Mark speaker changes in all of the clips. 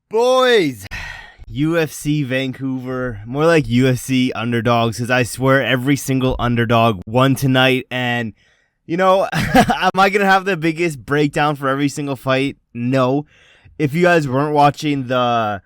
Speaker 1: Boys, UFC Vancouver, more like UFC underdogs, because I swear every single underdog won tonight. And, you know, am I going to have the biggest breakdown for every single fight? No. If you guys weren't watching the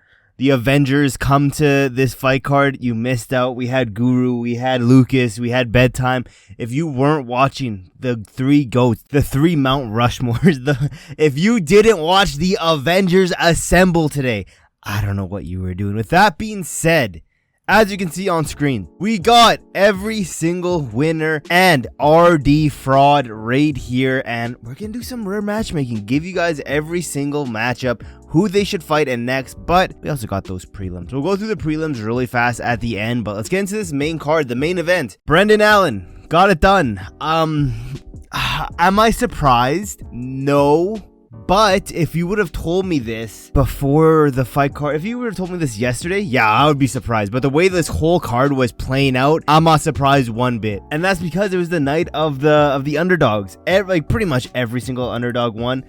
Speaker 1: Avengers come to this fight card, you missed out. We had Guru, we had Lucas, we had Bedtime. If you weren't watching the three GOATs, the three Mount Rushmores, if you didn't watch the Avengers assemble today, I don't know what you were doing. With that being said, as you can see on screen, we got every single winner and RD fraud right here, and we're gonna do some rare matchmaking, give you guys every single matchup, who they should fight and next, but we also got those prelims. We'll go through the prelims really fast at the end, but let's get into this main card, the main event. Brendan Allen got it done. Am I surprised? No. But if you would have told me this before the fight card, if you would have told me this yesterday, yeah, I would be surprised. But the way this whole card was playing out, I'm not surprised one bit. And that's because it was the night of the underdogs. Like pretty much every single underdog won.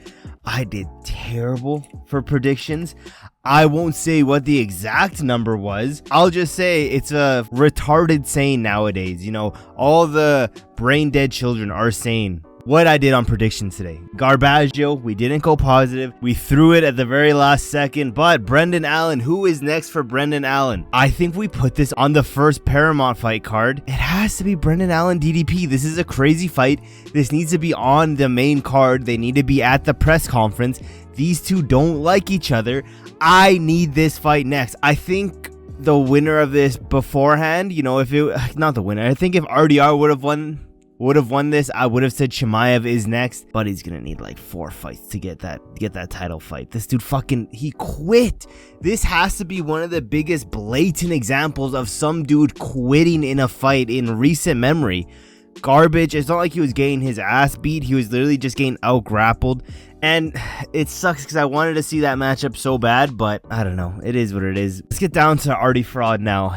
Speaker 1: I did terrible for predictions. I won't say what the exact number was. I'll just say it's a retarded saying nowadays. You know, all the brain dead children are saying what I did on predictions today. Garbaggio, we didn't go positive. We threw it at the very last second, but Brendan Allen, who is next for Brendan Allen? I think we put this on the first Paramount fight card. It has to be Brendan Allen DDP. This is a crazy fight. This needs to be on the main card. They need to be at the press conference. These two don't like each other. I need this fight next. I think the winner of this beforehand, you know, if it, not the winner, I think if RDR would have won this, I would have said Chimaev is next, but he's gonna need like 4 fights to get that title fight. This dude he quit. This has to be one of the biggest blatant examples of some dude quitting in a fight in recent memory. Garbage. It's not like he was getting his ass beat. He was literally just getting out grappled. And it sucks because I wanted to see that matchup so bad, but I don't know. It is what it is. Let's get down to Artie Fraud now.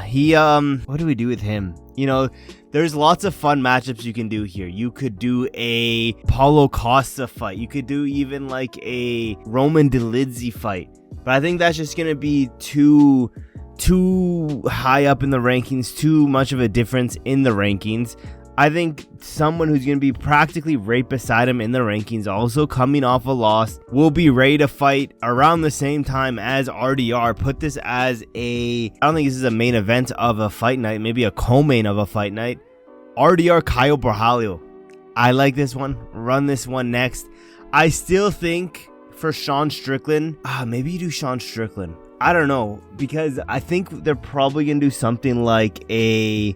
Speaker 1: What do we do with him? You know, there's lots of fun matchups you can do here. You could do a Paulo Costa fight. You could do even like a Roman Dolidze fight. But I think that's just going to be too high up in the rankings, too much of a difference in the rankings. I think someone who's going to be practically right beside him in the rankings, also coming off a loss, will be ready to fight around the same time as RDR. Put this as I don't think this is a main event of a fight night, maybe a co-main of a fight night. RDR Caio Borralho. I like this one. Run this one next. I still think for Sean Strickland, maybe you do Sean Strickland. I don't know, because I think they're probably going to do something like a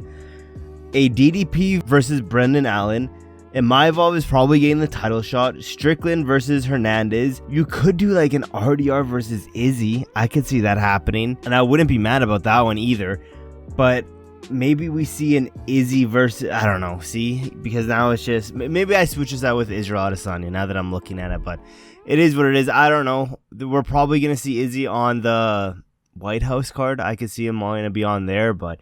Speaker 1: DDP versus Brendan Allen. And Maivov is probably getting the title shot. Strickland versus Hernandez. You could do like an RDR versus Izzy. I could see that happening. And I wouldn't be mad about that one either. But maybe we see an Izzy versus, I don't know, see? Because now it's just, maybe I switch this out with Israel Adesanya now that I'm looking at it. But it is what it is. I don't know. We're probably going to see Izzy on the White House card. I could see him all going to be on there, but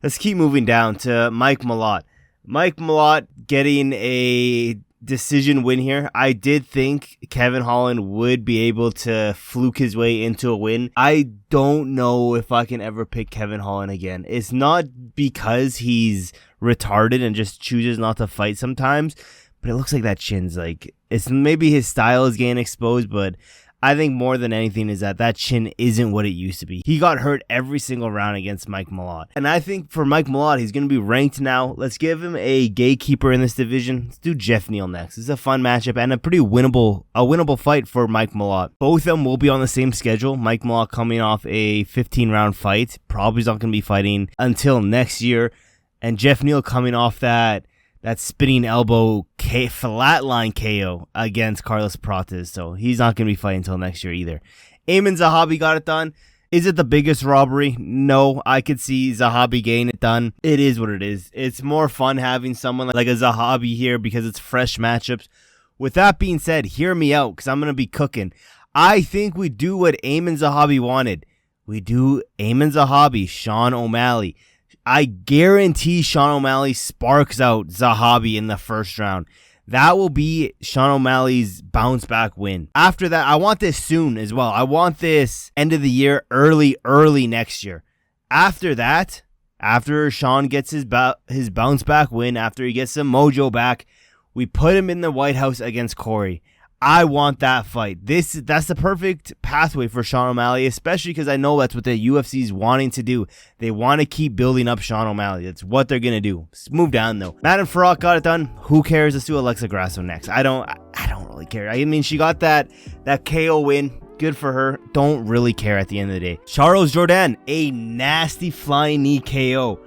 Speaker 1: let's keep moving down to Mike Malott. Mike Malott getting a decision win here. I did think Kevin Holland would be able to fluke his way into a win. I don't know if I can ever pick Kevin Holland again. It's not because he's retarded and just chooses not to fight sometimes, but it looks like that chin's like, it's maybe his style is getting exposed, but I think more than anything is that chin isn't what it used to be. He got hurt every single round against Mike Malott. And I think for Mike Malott, he's going to be ranked now. Let's give him a gatekeeper in this division. Let's do Jeff Neal next. It's a fun matchup and a pretty winnable fight for Mike Malott. Both of them will be on the same schedule. Mike Malott coming off a 15-round fight. Probably not going to be fighting until next year. And Jeff Neal coming off that spinning elbow flatline KO against Carlos Prates. So he's not going to be fighting until next year either. Aiemann Zahabi got it done. Is it the biggest robbery? No, I could see Zahabi getting it done. It is what it is. It's more fun having someone like a Zahabi here because it's fresh matchups. With that being said, hear me out because I'm going to be cooking. I think we do what Aiemann Zahabi wanted. We do Aiemann Zahabi, Sean O'Malley. I guarantee Sean O'Malley sparks out Zahabi in the first round. That will be Sean O'Malley's bounce back win. After that, I want this soon as well. I want this end of the year, early next year. After that, after Sean gets his bounce back win, after he gets some mojo back, we put him in the White House against Corey. I want that fight. That's the perfect pathway for Sean O'Malley, especially because I know that's what the UFC is wanting to do. They want to keep building up Sean O'Malley. That's what they're going to do. Let's move down, though. Manon Fiorot got it done. Who cares? Let's do Alexa Grasso next. I don't really care. I mean, she got that KO win. Good for her. Don't really care at the end of the day. Jourdain, a nasty flying knee KO.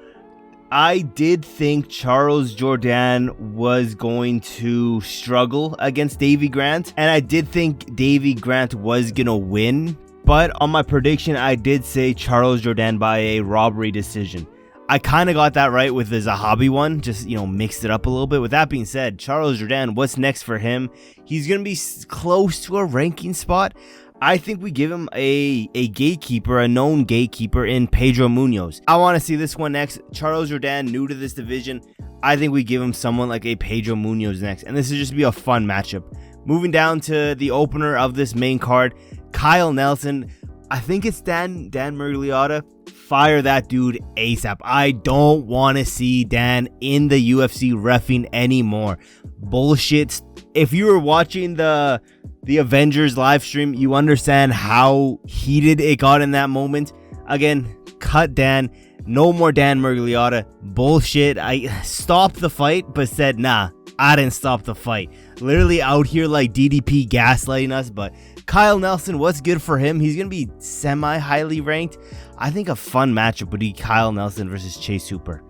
Speaker 1: I did think Jourdain was going to struggle against Davy Grant, and I did think Davy Grant was going to win, but on my prediction, I did say Jourdain by a robbery decision. I kind of got that right with the Zahabi one, just, mixed it up a little bit. With that being said, Jourdain, what's next for him? He's going to be close to a ranking spot. I think we give him a gatekeeper, a known gatekeeper in Pedro Munoz. I want to see this one next. Jourdain, new to this division. I think we give him someone like a Pedro Munoz next. And this is just be a fun matchup. Moving down to the opener of this main card, Kyle Nelson. I think it's Dan Miragliotta. Fire that dude ASAP. I don't want to see Dan in the UFC reffing anymore. Bullshit. If you were watching the Avengers live stream, you understand how heated it got in that moment. Again, cut Dan. No more Dan Miragliotta. Bullshit. I stopped the fight, but said, nah, I didn't stop the fight. Literally out here like DDP gaslighting us, but Kyle Nelson, what's good for him? He's going to be semi-highly ranked. I think a fun matchup would be Kyle Nelson versus Chase Hooper.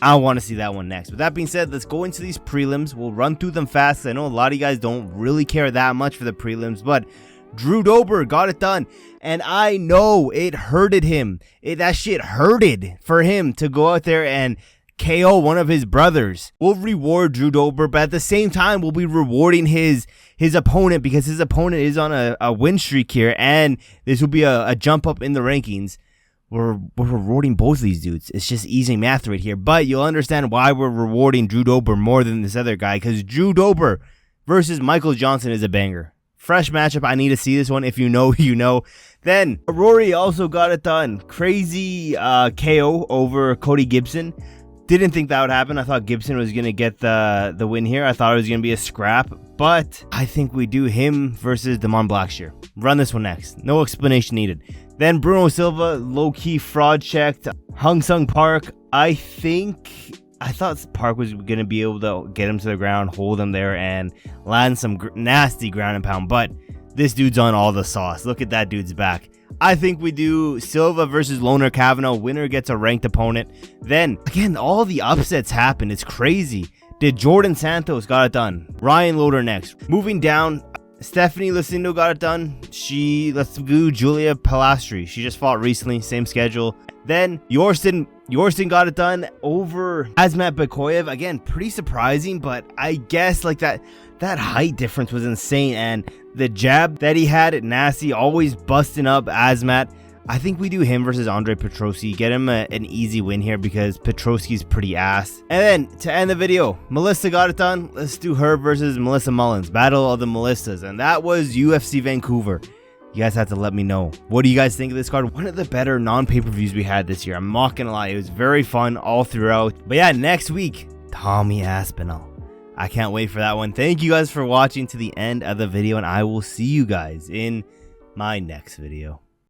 Speaker 1: I want to see that one next. With that being said, let's go into these prelims. We'll run through them fast. I know a lot of you guys don't really care that much for the prelims, but Drew Dober got it done. And I know it hurted him. That shit hurted for him to go out there and KO one of his brothers. We'll reward Drew Dober, but at the same time, we'll be rewarding his opponent because his opponent is on a win streak here, and this will be a jump up in the rankings. We're rewarding both of these dudes. It's just easy math right here. But you'll understand why we're rewarding Drew Dober more than this other guy. Because Drew Dober versus Michael Johnson is a banger. Fresh matchup. I need to see this one. If you know, you know. Then Aori also got it done. Crazy KO over Cody Gibson. Didn't think that would happen. I thought Gibson was going to get the win here. I thought it was going to be a scrap. But I think we do him versus Damon Blackshear. Run this one next. No explanation needed. Then Bruno Silva, low-key fraud checked. Hung Sung Park. I thought Park was going to be able to get him to the ground, hold him there, and land some nasty ground and pound. But this dude's on all the sauce. Look at that dude's back. I think we do Silva versus Loner Kavanaugh. Winner gets a ranked opponent. Then, again, all the upsets happened. It's crazy. Did Jordan Santos got it done. Ryan Loader next. Moving down, Stephanie Luciano got it done. Let's do Julia Palastri. She just fought recently, same schedule. Then Yousri got it done over Azamat Bekoev. Again, pretty surprising, but I guess like that height difference was insane, and the jab that he had, nasty, always busting up Azamat. I think we do him versus Andre Petrosky. Get him an easy win here because Petrosky's pretty ass. And then to end the video, Melissa got it done. Let's do her versus Melissa Mullins. Battle of the Melissas. And that was UFC Vancouver. You guys have to let me know. What do you guys think of this card? One of the better non-pay-per-views we had this year. I'm not gonna lie. It was very fun all throughout. But yeah, next week, Tommy Aspinall. I can't wait for that one. Thank you guys for watching to the end of the video, and I will see you guys in my next video.